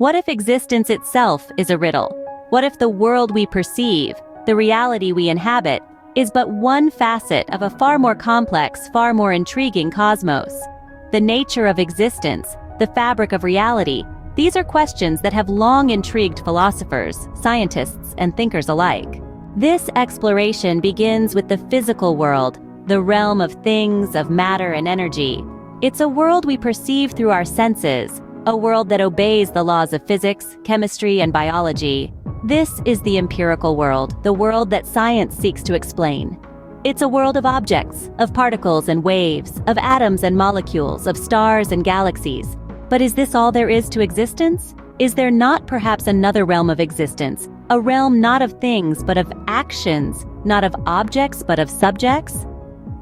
What if existence itself is a riddle? What if the world we perceive, the reality we inhabit, is but one facet of a far more complex, far more intriguing cosmos? The nature of existence, the fabric of reality, these are questions that have long intrigued philosophers, scientists, and thinkers alike. This exploration begins with the physical world, the realm of things, of matter and energy. It's a world we perceive through our senses, a world that obeys the laws of physics, chemistry, and biology. This is the empirical world, the world that science seeks to explain. It's a world of objects, of particles and waves, of atoms and molecules, of stars and galaxies. But is this all there is to existence? Is there not perhaps another realm of existence, a realm not of things but of actions, not of objects but of subjects?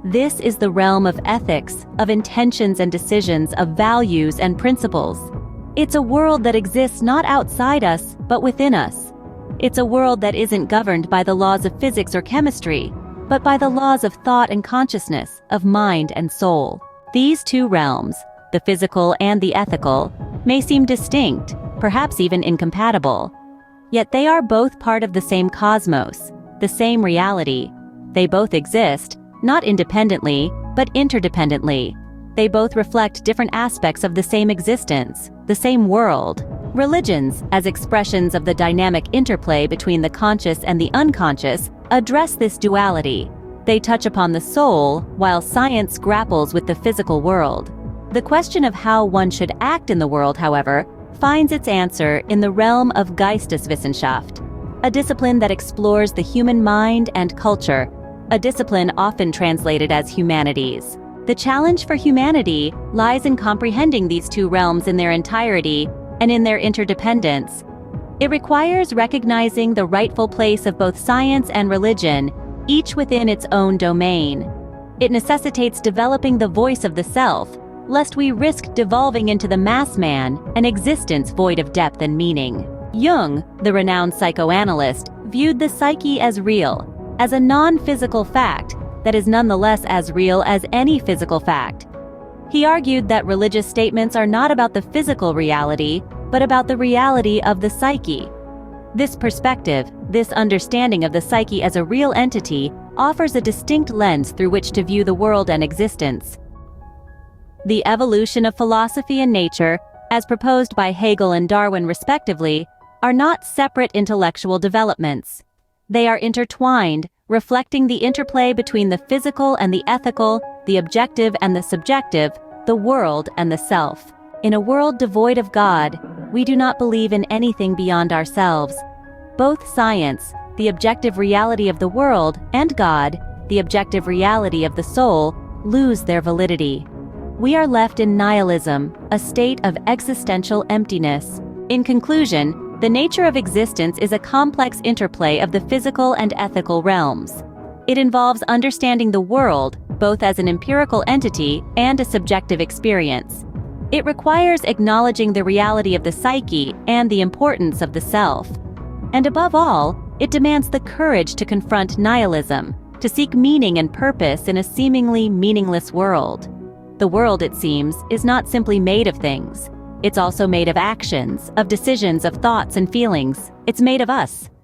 This is the realm of ethics, of intentions and decisions, of values and principles. It's a world that exists not outside us, but within us. It's a world that isn't governed by the laws of physics or chemistry, but by the laws of thought and consciousness, of mind and soul. These two realms, the physical and the ethical, may seem distinct, perhaps even incompatible. Yet they are both part of the same cosmos, the same reality. They both exist, not independently, but interdependently. They both reflect different aspects of the same existence, the same world. Religions, as expressions of the dynamic interplay between the conscious and the unconscious, address this duality. They touch upon the soul, while science grapples with the physical world. The question of how one should act in the world, however, finds its answer in the realm of Geisteswissenschaft, a discipline that explores the human mind and culture, a discipline often translated as humanities. The challenge for humanity lies in comprehending these two realms in their entirety and in their interdependence. It requires recognizing the rightful place of both science and religion, each within its own domain. It necessitates developing the voice of the self, lest we risk devolving into the mass man, an existence void of depth and meaning. Jung, the renowned psychoanalyst, viewed the psyche as real, as a non-physical fact that is nonetheless as real as any physical fact. He argued that religious statements are not about the physical reality, but about the reality of the psyche. This perspective, this understanding of the psyche as a real entity, offers a distinct lens through which to view the world and existence. The evolution of philosophy and nature, as proposed by Hegel and Darwin respectively, are not separate intellectual developments. They are intertwined, reflecting the interplay between the physical and the ethical, the objective and the subjective, the world and the self. In a world devoid of God, we do not believe in anything beyond ourselves. Both science, the objective reality of the world, and God, the objective reality of the soul, lose their validity. We are left in nihilism, a state of existential emptiness. In conclusion, the nature of existence is a complex interplay of the physical and ethical realms. It involves understanding the world, both as an empirical entity and a subjective experience. It requires acknowledging the reality of the psyche and the importance of the self. And above all, it demands the courage to confront nihilism, to seek meaning and purpose in a seemingly meaningless world. The world, it seems, is not simply made of things. It's also made of actions, of decisions, of thoughts and feelings. It's made of us.